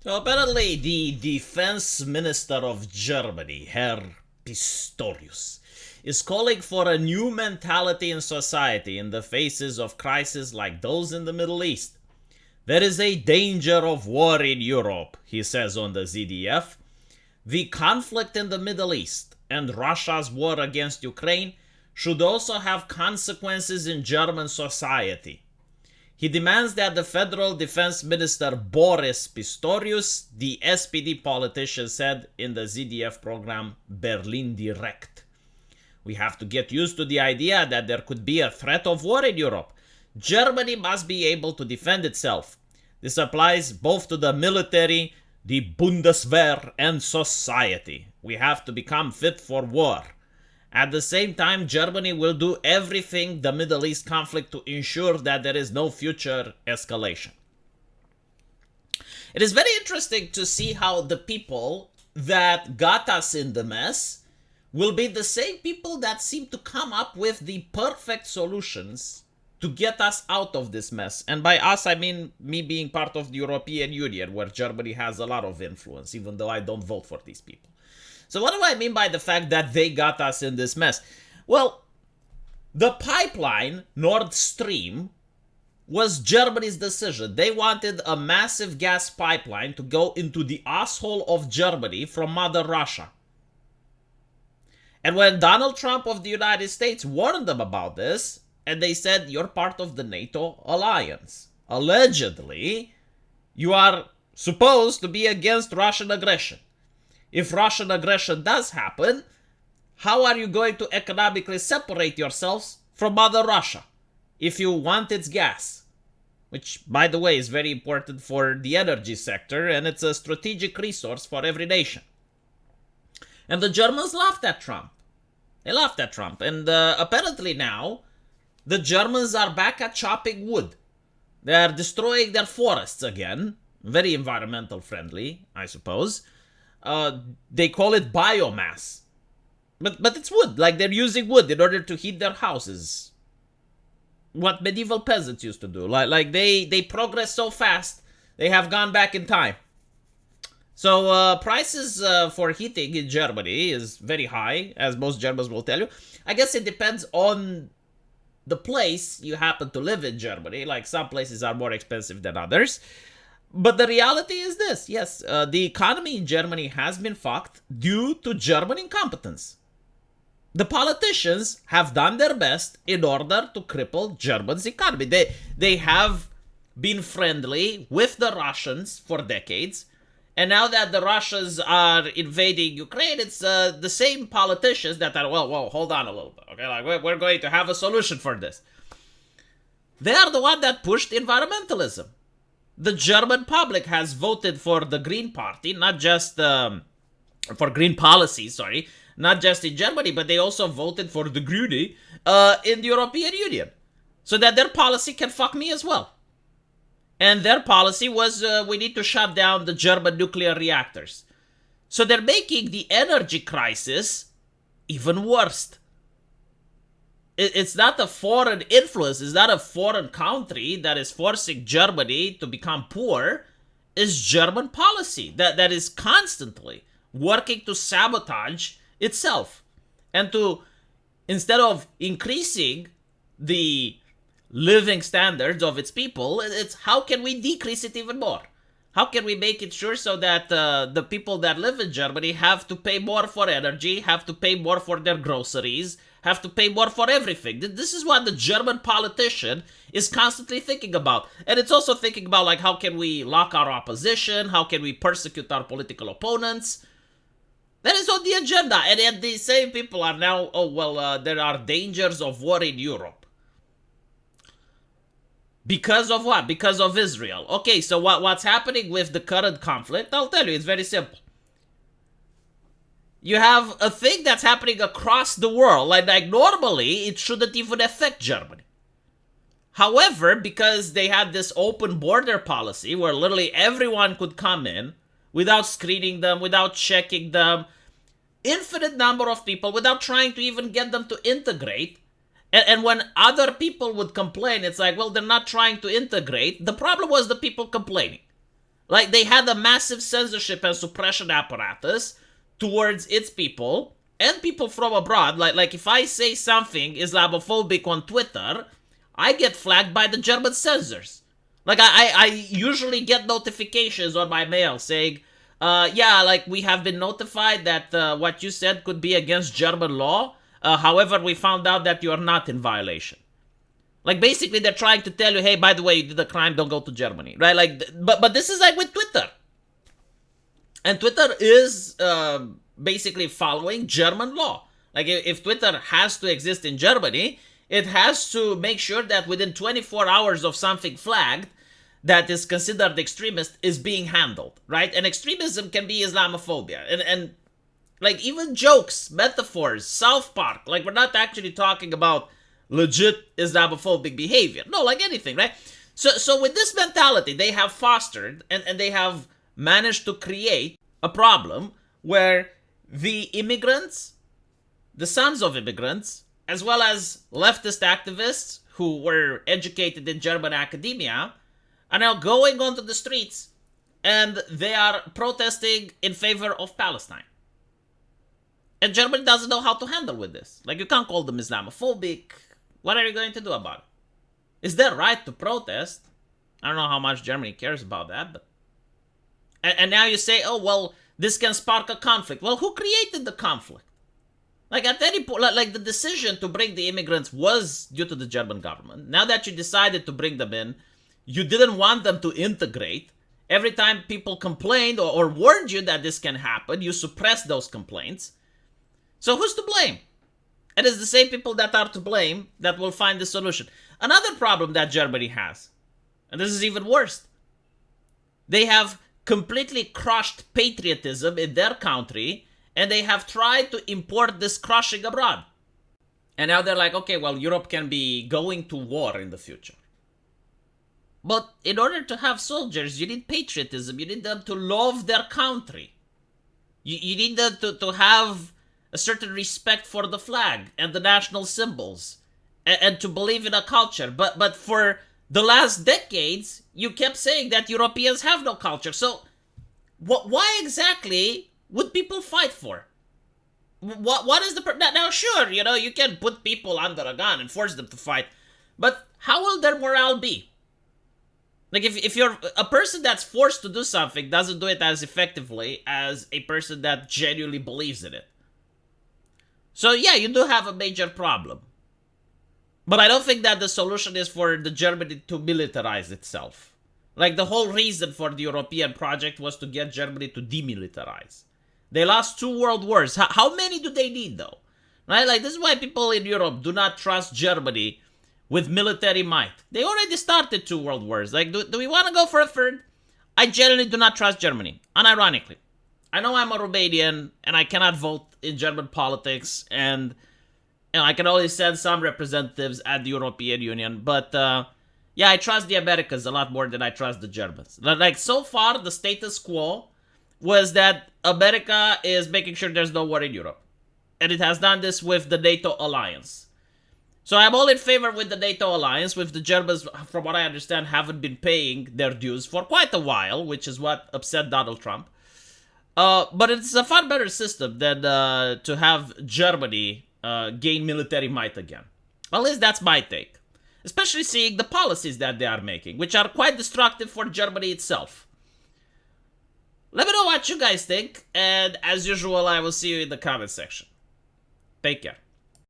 So apparently, the defense minister of Germany, Herr Pistorius, is calling for a new mentality in society in the faces of crises like those in the Middle East. There is a danger of war in Europe, he says on the ZDF. The conflict in the Middle East and Russia's war against Ukraine should also have consequences in German society. He demands that the federal defense minister Boris Pistorius, the SPD politician, said in the ZDF program Berlin Direct. We have to get used to the idea that there could be a threat of war in Europe. Germany must be able to defend itself. This applies both to the military, the Bundeswehr, and society. We have to become fit for war. At the same time, Germany will do everything the Middle East conflict to ensure that there is no future escalation. It is very interesting to see how the people that got us in the mess will be the same people that seem to come up with the perfect solutions to get us out of this mess. And by us, I mean me being part of the European Union, where Germany has a lot of influence, even though I don't vote for these people. So what do I mean by the fact that they got us in this mess? Well, the pipeline, Nord Stream, was Germany's decision. They wanted a massive gas pipeline to go into the asshole of Germany from Mother Russia. And when Donald Trump of the United States warned them about this, and they said, you're part of the NATO alliance. Allegedly, you are supposed to be against Russian aggression. If Russian aggression does happen, how are you going to economically separate yourselves from Mother Russia if you want its gas? Which, by the way, is very important for the energy sector, and it's a strategic resource for every nation. And the Germans laughed at Trump. They laughed at Trump. And apparently now, the Germans are back at chopping wood. They are destroying their forests again. Very environmental friendly, I suppose. They call it biomass. But it's wood. Like, they're using wood in order to heat their houses. What medieval peasants used to do. Like they progress so fast, they have gone back in time. So prices for heating in Germany is very high, as most Germans will tell you. I guess it depends on the place you happen to live in Germany. Like, some places are more expensive than others. But the reality is this. Yes, the economy in Germany has been fucked due to German incompetence. The politicians have done their best in order to cripple Germany's economy. They have been friendly with the Russians for decades. And now that the Russians are invading Ukraine, it's the same politicians that are, well, hold on a little bit. Okay, like, we're going to have a solution for this. They are the one that pushed environmentalism. The German public has voted for the Green Party, not just for green policy, sorry, not just in Germany, but they also voted for the Grüne in the European Union, so that their policy can fuck me as well. And their policy was we need to shut down the German nuclear reactors. So they're making the energy crisis even worse. It's not a foreign influence. It's not a foreign country that is forcing Germany to become poor. It's German policy that is constantly working to sabotage itself. And to, instead of increasing the living standards of its people, it's how can we decrease it even more? How can we make it sure so that the people that live in Germany have to pay more for energy, have to pay more for their groceries, have to pay more for everything? This is what the German politician is constantly thinking about. And it's also thinking about, like, how can we lock our opposition? How can we persecute our political opponents? That is on the agenda. And yet these same people are now, there are dangers of war in Europe. Because of what? Because of Israel. Okay, so what's happening with the current conflict? I'll tell you, it's very simple. You have a thing that's happening across the world. Like normally, it shouldn't even affect Germany. However, because they had this open border policy where literally everyone could come in without screening them, without checking them, infinite number of people, without trying to even get them to integrate. And when other people would complain, it's like, well, they're not trying to integrate. The problem was the people complaining. Like, they had a massive censorship and suppression apparatus towards its people and people from abroad. Like if I say something Islamophobic on Twitter, I get flagged by the German censors. Like, I usually get notifications on my mail saying, yeah, like, we have been notified that what you said could be against German law. However, we found out that you are not in violation. Like, basically, they're trying to tell you, hey, by the way, you did a crime, don't go to Germany, right? Like, but this is like with Twitter. And Twitter is basically following German law. Like, if Twitter has to exist in Germany, it has to make sure that within 24 hours of something flagged that is considered extremist is being handled, right? And extremism can be Islamophobia. And like, even jokes, metaphors, South Park, like, we're not actually talking about legit Islamophobic behavior. No, like anything, right? So with this mentality, they have fostered and they have managed to create a problem where the immigrants, the sons of immigrants, as well as leftist activists who were educated in German academia, are now going onto the streets and they are protesting in favor of Palestine. And Germany doesn't know how to handle with this. Like, you can't call them Islamophobic. What are you going to do about it? It's their right to protest. I don't know how much Germany cares about that, but... And now you say, oh, well, this can spark a conflict. Well, who created the conflict? Like, at any point, like, the decision to bring the immigrants was due to the German government. Now that you decided to bring them in, you didn't want them to integrate. Every time people complained or warned you that this can happen, you suppressed those complaints. So who's to blame? And it's the same people that are to blame that will find the solution. Another problem that Germany has, and this is even worse, they have completely crushed patriotism in their country, and they have tried to import this crushing abroad. And now they're like, okay, well, Europe can be going to war in the future. But in order to have soldiers, you need patriotism. You need them to love their country. You need them to have a certain respect for the flag and the national symbols and to believe in a culture. But for the last decades, you kept saying that Europeans have no culture. So why exactly would people fight for? What is the... Now, sure, you can put people under a gun and force them to fight. But how will their morale be? Like, if you're a person that's forced to do something, doesn't do it as effectively as a person that genuinely believes in it. So yeah, you do have a major problem. But I don't think that the solution is for the Germany to militarize itself. Like, the whole reason for the European project was to get Germany to demilitarize. They lost 2 world wars. How many do they need, though? Right? Like, this is why people in Europe do not trust Germany with military might. They already started 2 world wars. Like, do we want to go for a third? I generally do not trust Germany, unironically. I know I'm a Romanian, and I cannot vote in German politics, and I can only send some representatives at the European Union, but yeah, I trust the Americans a lot more than I trust the Germans. Like, so far, the status quo was that America is making sure there's no war in Europe. And it has done this with the NATO alliance. So I'm all in favor with the NATO alliance, with the Germans, from what I understand, haven't been paying their dues for quite a while, which is what upset Donald Trump. But it's a far better system than to have Germany gain military might again. At least that's my take. Especially seeing the policies that they are making, which are quite destructive for Germany itself. Let me know what you guys think, and as usual, I will see you in the comment section. Take care.